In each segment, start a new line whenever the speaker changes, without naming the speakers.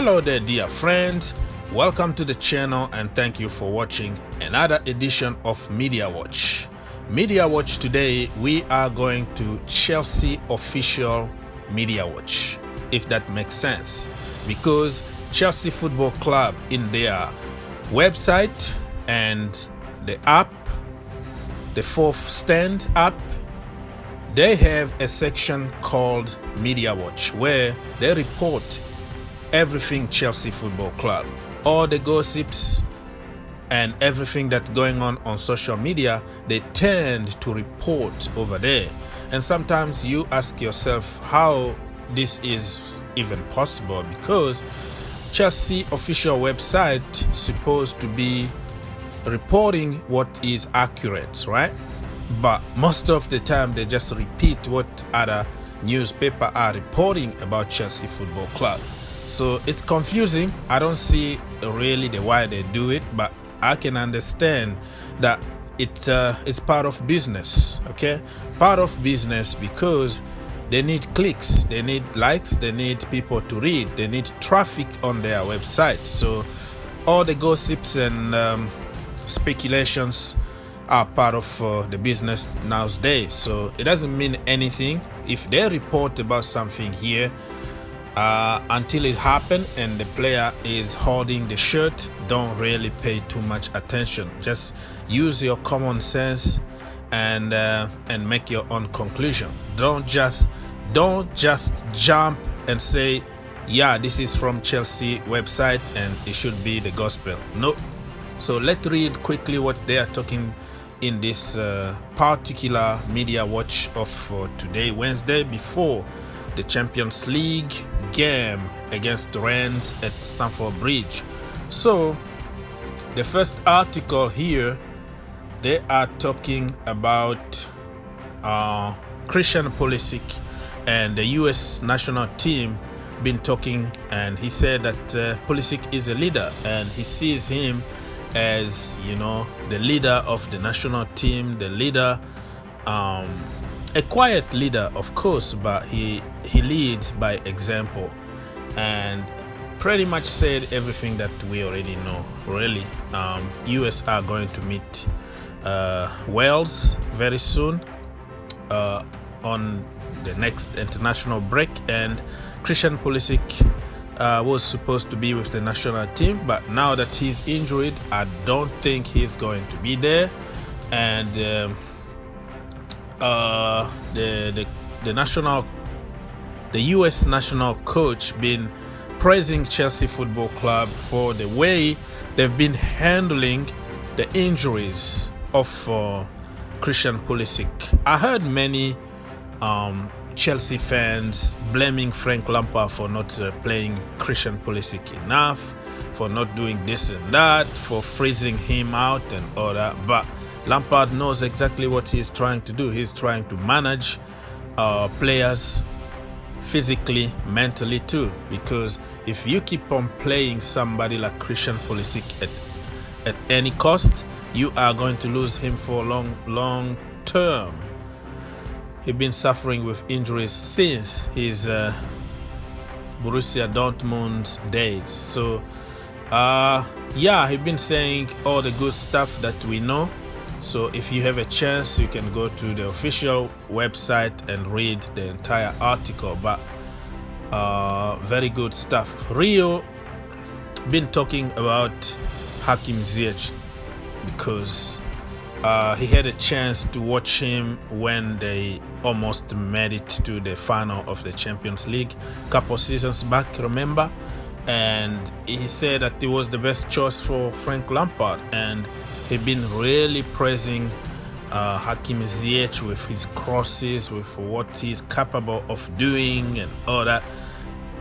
Hello there, dear friends. Welcome to the channel and thank you for watching another edition of Media Watch. Media Watch today, we are going to Chelsea official Media Watch, if that makes sense, because Chelsea Football Club in their website and the app, the Fourth Stand app, they have a section called Media Watch where they report everything Chelsea Football Club, all the gossips and everything that's going on social media. They tend to report over there, and sometimes you ask yourself how this is even possible, because Chelsea official website supposed to be reporting what is accurate, right? But most of the time they just repeat what other newspaper are reporting about Chelsea Football Club. So it's confusing. I don't see really the why they do it, but I can understand that it's part of business, okay? Part of business, because they need clicks, they need likes, they need people to read, they need traffic on their website. So all the gossips and speculations are part of the business nowadays. So it doesn't mean anything if they report about something here until it happened and the player is holding the shirt. Don't really pay too much attention. Just use your common sense and make your own conclusion. Don't just jump and say, yeah, this is from Chelsea website and it should be the gospel. No. So let's read quickly what they are talking in this particular media watch of today, Wednesday, before the Champions League game against Rennes at Stamford Bridge. So the first article here, they are talking about Christian Pulisic and the US national team been talking, and he said that Pulisic is a leader and he sees him as, you know, the leader of the national team, the leader, a quiet leader, of course, but he leads by example, and pretty much said everything that we already know. Really, US are going to meet Wales very soon on the next international break, and Christian Pulisic was supposed to be with the national team, but now that he's injured, I don't think he's going to be there. And the US national coach been praising Chelsea Football Club for the way they've been handling the injuries of Christian Pulisic. I heard many Chelsea fans blaming Frank Lampard for not playing Christian Pulisic enough, for not doing this and that, for freezing him out and all that. But Lampard knows exactly what he's trying to do. He's trying to manage players physically, mentally too, because if you keep on playing somebody like Christian Pulisic at any cost, you are going to lose him for long term. He's been suffering with injuries since his Borussia Dortmund days. So yeah, he's been saying all the good stuff that we know. So if you have a chance, you can go to the official website and read the entire article. But very good stuff. Rio been talking about Hakim Ziyech because he had a chance to watch him when they almost made it to the final of the Champions League a couple seasons back, remember? And he said that it was the best choice for Frank Lampard, and he's been really praising Hakim Ziyech with his crosses, with what he's capable of doing and all that.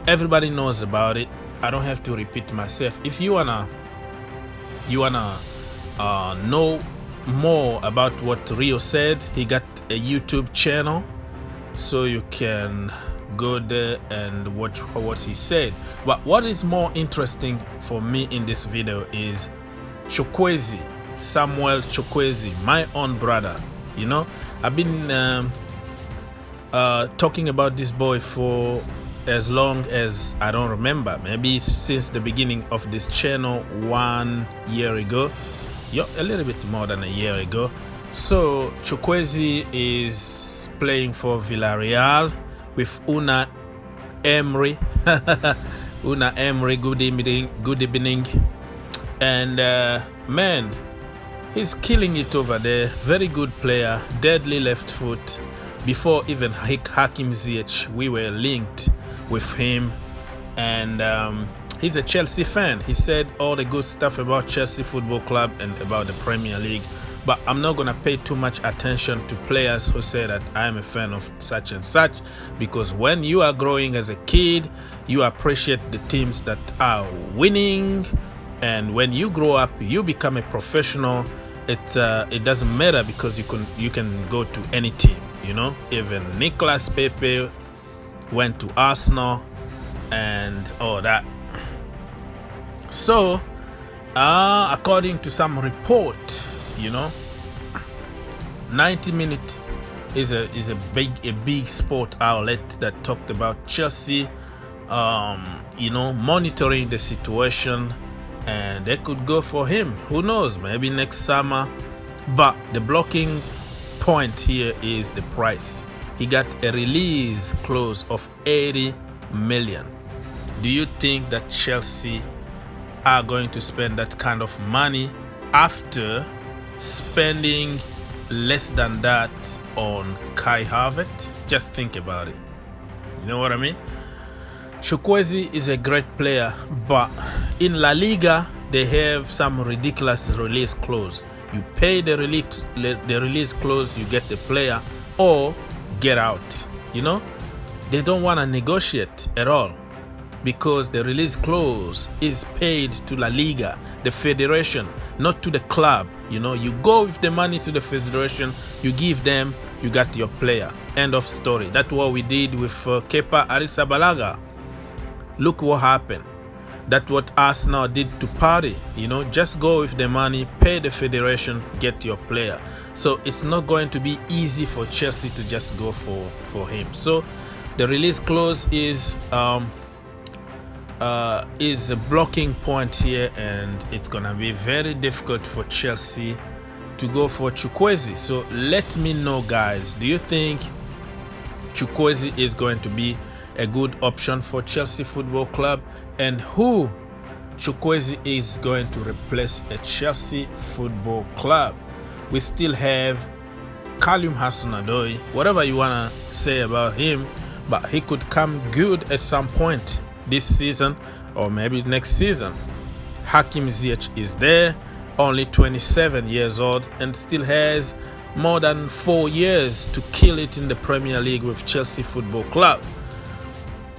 Everybody knows about it. I don't have to repeat myself. If you wanna know more about what Rio said, he got a YouTube channel, so you can go there and watch what he said. But what is more interesting for me in this video is Chukwueze, Samuel Chukweze, my own brother. You know, I've been talking about this boy for as long as I don't remember, maybe since the beginning of this channel 1 year ago, a little bit more than a year ago. So Chukwueze is playing for Villarreal with Una Emery. Una Emery, good evening. And man, he's killing it over there. Very good player, deadly left foot. Before even Hakim Ziyech, we were linked with him. And he's a Chelsea fan. He said all the good stuff about Chelsea Football Club and about the Premier League. But I'm not going to pay too much attention to players who say that I am a fan of such and such, because when you are growing as a kid, you appreciate the teams that are winning, and when you grow up, you become a professional. It doesn't matter, because you can go to any team. You know, even Nicolas Pepe went to Arsenal and all that. So, according to some report, you know, 90 Minutes is a big sport outlet that talked about Chelsea, you know, monitoring the situation, and they could go for him. Who knows? Maybe next summer. But the blocking point here is the price. He got a release clause of 80 million. Do you think that Chelsea are going to spend that kind of money after spending less than that on Kai Havertz? Just think about it. You know what I mean? Chukwueze is a great player, but in La Liga they have some ridiculous release clause. You pay the release clause, you get the player, or get out. You know, they don't want to negotiate at all, because the release clause is paid to La Liga, the federation, not to the club. You know, you go with the money to the federation, you give them, you got your player. End of story. That's what we did with Kepa Arrizabalaga. Look what happened. That's what Arsenal did to Party. You know, just go with the money, pay the federation, get your player. So it's not going to be easy for Chelsea to just go for him. So the release clause is a blocking point here, and it's gonna be very difficult for Chelsea to go for Chukwueze. So let me know, guys, do you think Chukwueze is going to be a good option for Chelsea Football Club, and who Chukwueze is going to replace at Chelsea Football Club? We still have Kalim Hudson-Odoi, whatever you wanna say about him, but he could come good at some point this season or maybe next season. Hakim Ziyech is there, only 27 years old, and still has more than 4 years to kill it in the Premier League with Chelsea Football Club.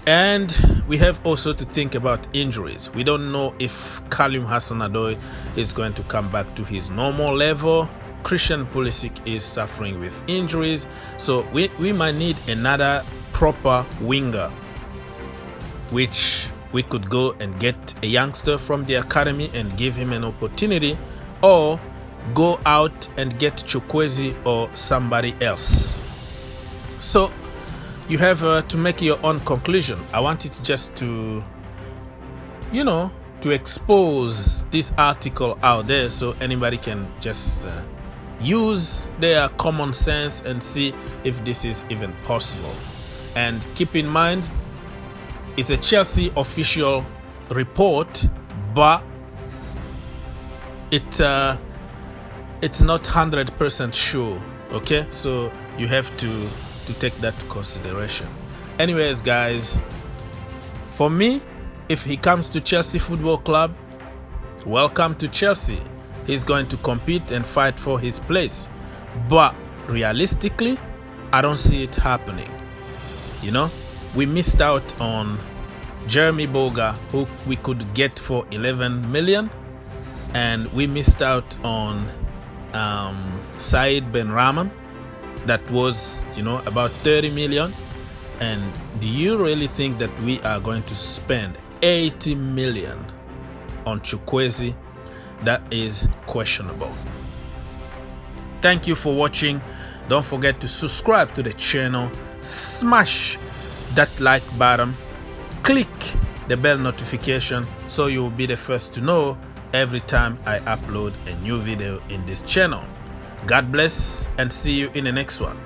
And we have also to think about injuries. We don't know if Kalim Hudson-Odoi is going to come back to his normal level. Christian Pulisic is suffering with injuries, so we might need another proper winger, which we could go and get a youngster from the academy and give him an opportunity, or go out and get Chukwueze or somebody else. So you have to make your own conclusion. I wanted just to, you know, to expose this article out there so anybody can just use their common sense and see if this is even possible. And keep in mind, it's a Chelsea official report, but it's not 100% sure. Okay, so you have to take that to consideration. Anyways, guys, for me, if he comes to Chelsea Football Club, welcome to Chelsea. He's going to compete and fight for his place, but realistically, I don't see it happening. You know, we missed out on Jeremy Boga, who we could get for 11 million, and we missed out on Said Ben Rahman, that was, you know, about 30 million. And do you really think that we are going to spend 80 million on Chukwueze? That is questionable. Thank you for watching. Don't forget to subscribe to the channel, smash that like button, click the bell notification so you will be the first to know every time I upload a new video in this channel. God bless and see you in the next one.